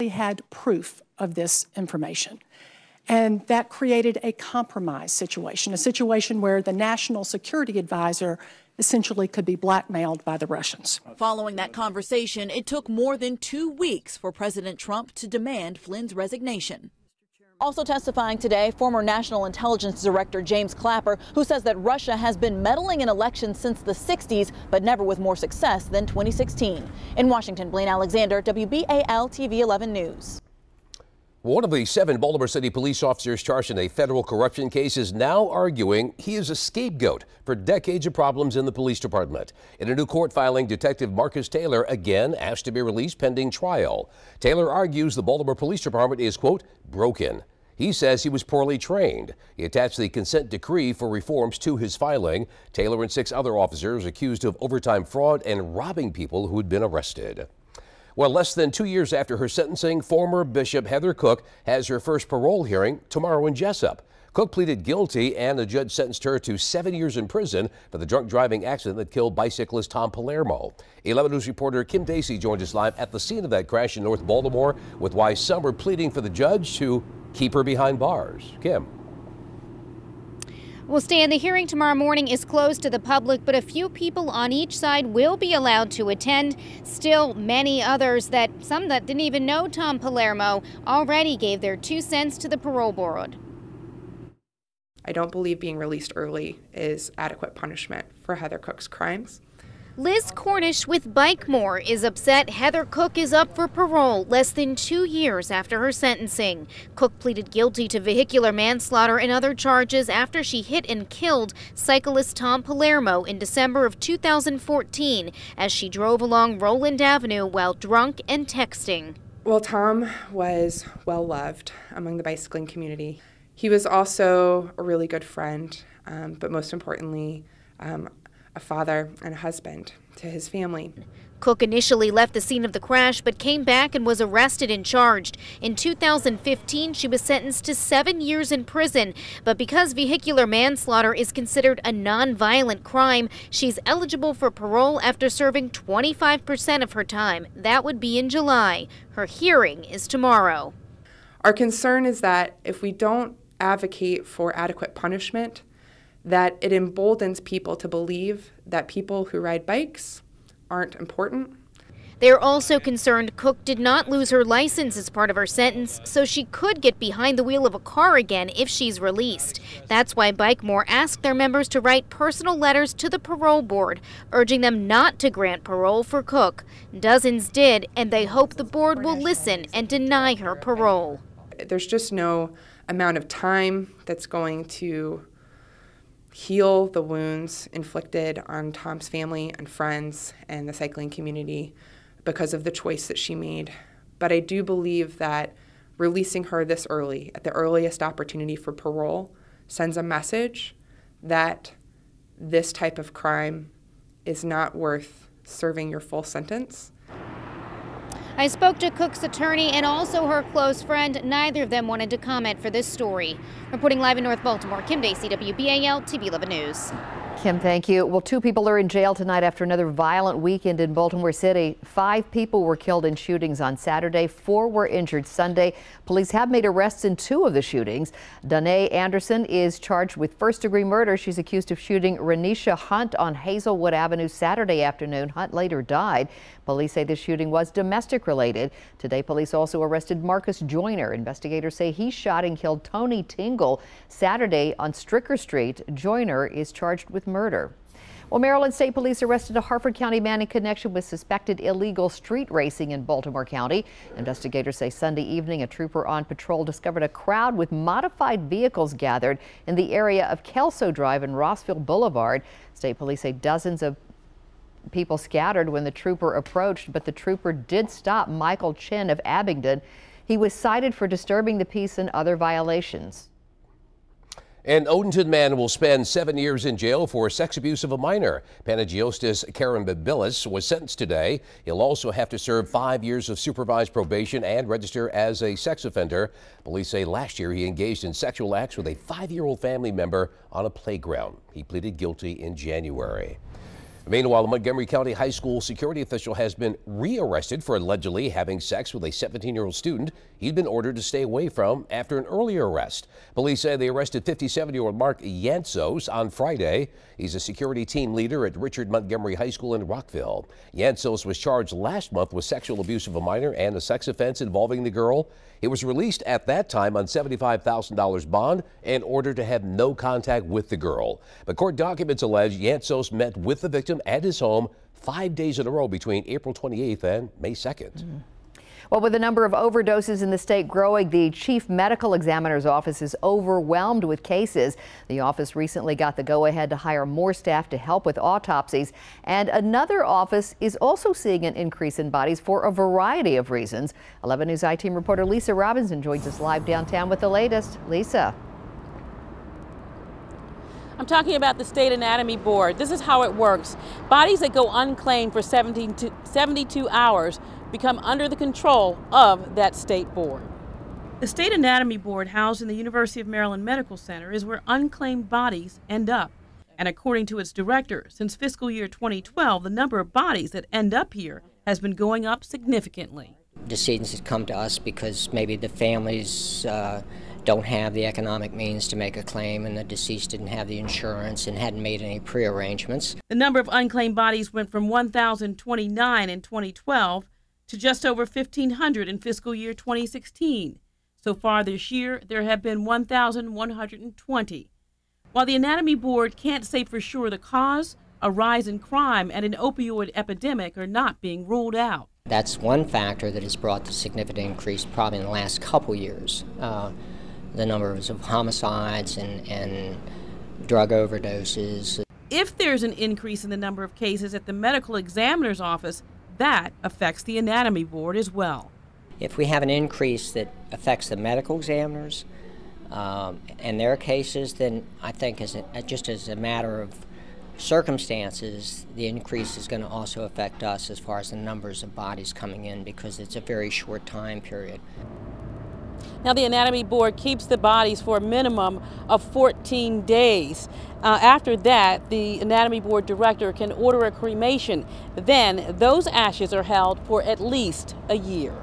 had proof of this information. And that created a compromise situation, a situation where the national security advisor essentially could be blackmailed by the Russians. Following that conversation, it took more than 2 weeks for President Trump to demand Flynn's resignation. Also testifying today, former National Intelligence Director James Clapper, who says that Russia has been meddling in elections since the 60s, but never with more success than 2016. In Washington, Blaine Alexander, WBAL TV 11 News. One of the 7 Baltimore City police officers charged in a federal corruption case is now arguing he is a scapegoat for decades of problems in the police department. In a new court filing, Detective Marcus Taylor again asked to be released pending trial. Taylor argues the Baltimore Police Department is, quote, broken. He says he was poorly trained. He attached the consent decree for reforms to his filing. Taylor and 6 other officers accused of overtime fraud and robbing people who had been arrested. Well, less than 2 years after her sentencing, former Bishop Heather Cook has her first parole hearing tomorrow in Jessup. Cook pleaded guilty and the judge sentenced her to 7 years in prison for the drunk driving accident that killed bicyclist Tom Palermo. 11 News reporter Kim Dacey joined us live at the scene of that crash in North Baltimore with why some are pleading for the judge to keep her behind bars. Kim. Well, Stan, the hearing tomorrow morning is closed to the public, but a few people on each side will be allowed to attend. Still, many others, some that didn't even know Tom Palermo, already gave their 2 cents to the parole board. I don't believe being released early is adequate punishment for Heather Cook's crimes. Liz Cornish with Bikemore is upset Heather Cook is up for parole less than 2 years after her sentencing. Cook pleaded guilty to vehicular manslaughter and other charges after she hit and killed cyclist Tom Palermo in December of 2014 as she drove along Roland Avenue while drunk and texting. Well, Tom was well loved among the bicycling community. He was also a really good friend, but most importantly, a father and a husband to his family. Cook initially left the scene of the crash, but came back and was arrested and charged. In 2015, she was sentenced to 7 years in prison. But because vehicular manslaughter is considered a non-violent crime, she's eligible for parole after serving 25% of her time. That would be in July. Her hearing is tomorrow. Our concern is that if we don't advocate for adequate punishment, that it emboldens people to believe that people who ride bikes aren't important. They're also concerned Cook did not lose her license as part of her sentence, so she could get behind the wheel of a car again if she's released. That's why Bikemore asked their members to write personal letters to the parole board, urging them not to grant parole for Cook. Dozens did, and they hope the board will listen and deny her parole. There's just no amount of time that's going to heal the wounds inflicted on Tom's family and friends and the cycling community because of the choice that she made. But I do believe that releasing her this early, at the earliest opportunity for parole, sends a message that this type of crime is not worth serving your full sentence. I spoke to Cook's attorney and also her close friend. Neither of them wanted to comment for this story. Reporting live in North Baltimore, Kim Dacey, WBAL TV 11 News. Kim, thank you. Well, 2 people are in jail tonight after another violent weekend in Baltimore City. 5 people were killed in shootings on Saturday. 4 were injured Sunday. Police have made arrests in 2 of the shootings. Danae Anderson is charged with first-degree murder. She's accused of shooting Renisha Hunt on Hazelwood Avenue Saturday afternoon. Hunt later died. Police say the shooting was domestic related. Today, police also arrested Marcus Joyner. Investigators say he shot and killed Tony Tingle Saturday on Stricker Street. Joyner is charged with murder. Well, Maryland State Police arrested a Harford County man in connection with suspected illegal street racing in Baltimore County. Investigators say Sunday evening a trooper on patrol discovered a crowd with modified vehicles gathered in the area of Kelso Drive and Rossville Boulevard. State Police say dozens of people scattered when the trooper approached, but the trooper did stop Michael Chin of Abingdon. He was cited for disturbing the peace and other violations. An Odenton man will spend 7 years in jail for sex abuse of a minor. Panagiostis Karambabilis was sentenced today. He'll also have to serve 5 years of supervised probation and register as a sex offender. Police say last year he engaged in sexual acts with a 5-year-old family member on a playground. He pleaded guilty in January. Meanwhile, a Montgomery County High School security official has been rearrested for allegedly having sex with a 17-year-old student he'd been ordered to stay away from after an earlier arrest. Police say they arrested 57-year-old Mark Yantzos on Friday. He's a security team leader at Richard Montgomery High School in Rockville. Yantzos was charged last month with sexual abuse of a minor and a sex offense involving the girl. He was released at that time on $75,000 bond and ordered to have no contact with the girl. But court documents allege Yantzos met with the victim at his home 5 days in a row between April 28th and May 2nd. Well, with the number of overdoses in the state growing, the chief medical examiner's office is overwhelmed with cases. The office recently got the go-ahead to hire more staff to help with autopsies. And another office is also seeing an increase in bodies for a variety of reasons. 11 News I-Team reporter Lisa Robinson joins us live downtown with the latest. Lisa. I'm talking about the State Anatomy Board. This is how it works. Bodies that go unclaimed for 72 hours become under the control of that state board. The State Anatomy Board, housed in the University of Maryland Medical Center, is where unclaimed bodies end up. And according to its director, since fiscal year 2012, the number of bodies that end up here has been going up significantly. Decedents have come to us because maybe the families don't have the economic means to make a claim, and the deceased didn't have the insurance and hadn't made any pre-arrangements. The number of unclaimed bodies went from 1,029 in 2012 to just over 1,500 in fiscal year 2016. So far this year, there have been 1,120. While the Anatomy Board can't say for sure the cause, a rise in crime and an opioid epidemic are not being ruled out. That's one factor that has brought the significant increase probably in the last couple years. The numbers of homicides and drug overdoses. If there's an increase in the number of cases at the medical examiner's office, that affects the Anatomy Board as well. If we have an increase that affects the medical examiners and their cases, then I think just as a matter of circumstances, the increase is going to also affect us as far as the numbers of bodies coming in, because it's a very short time period. Now, the Anatomy Board keeps the bodies for a minimum of 14 days. After that, the Anatomy Board director can order a cremation. Then those ashes are held for at least a year.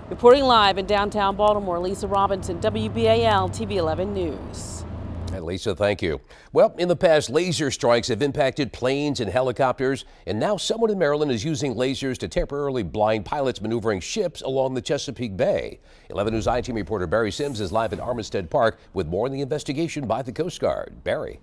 Reporting live in downtown Baltimore, Lisa Robinson, WBAL TV 11 News. And Lisa, thank you. Well, in the past, laser strikes have impacted planes and helicopters, and now someone in Maryland is using lasers to temporarily blind pilots maneuvering ships along the Chesapeake Bay. 11 News I-Team reporter Barry Sims is live at Armistead Park with more on the investigation by the Coast Guard. Barry.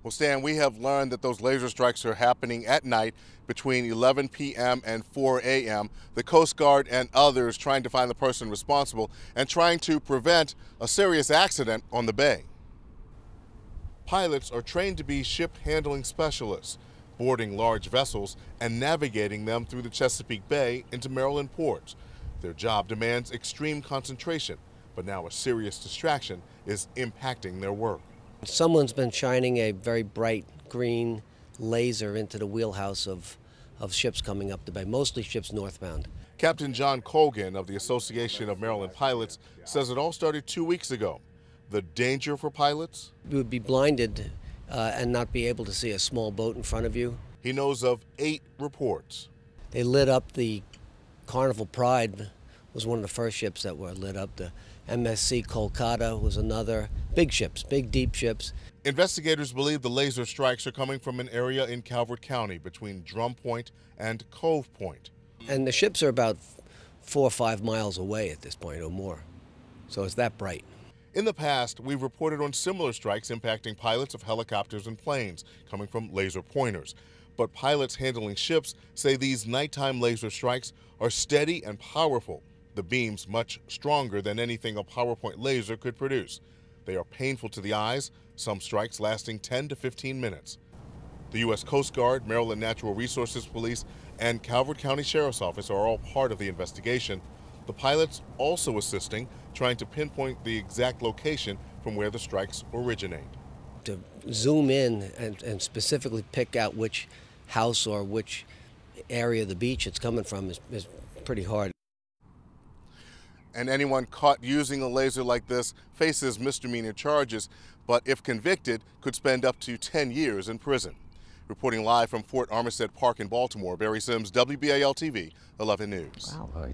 Well, Stan, we have learned that those laser strikes are happening at night between 11 p.m. and 4 a.m. The Coast Guard and others trying to find the person responsible and trying to prevent a serious accident on the bay. Pilots are trained to be ship handling specialists, boarding large vessels and navigating them through the Chesapeake Bay into Maryland ports. Their job demands extreme concentration, but now a serious distraction is impacting their work. Someone's been shining a very bright green laser into the wheelhouse of ships coming up the bay, mostly ships northbound. Captain John Colgan of the Association of Maryland Pilots says it all started 2 weeks ago. The danger for pilots? You would be blinded and not be able to see a small boat in front of you. He knows of 8 reports. They lit up the Carnival Pride, was one of the first ships that were lit up. The MSC Kolkata was another. Big ships, big deep ships. Investigators believe the laser strikes are coming from an area in Calvert County between Drum Point and Cove Point. And the ships are about 4 or 5 miles away at this point or more. So it's that bright. In the past, we've reported on similar strikes impacting pilots of helicopters and planes coming from laser pointers. But pilots handling ships say these nighttime laser strikes are steady and powerful, the beams much stronger than anything a PowerPoint laser could produce. They are painful to the eyes, some strikes lasting 10 to 15 minutes. The U.S. Coast Guard, Maryland Natural Resources Police, and Calvert County Sheriff's Office are all part of the investigation. The pilots also assisting, trying to pinpoint the exact location from where the strikes originate. To zoom in and specifically pick out which house or which area of the beach it's coming from is pretty hard. And anyone caught using a laser like this faces misdemeanor charges, but if convicted, could spend up to 10 years in prison. Reporting live from Fort Armistead Park in Baltimore, Barry Sims, WBAL TV, 11 News. Wow.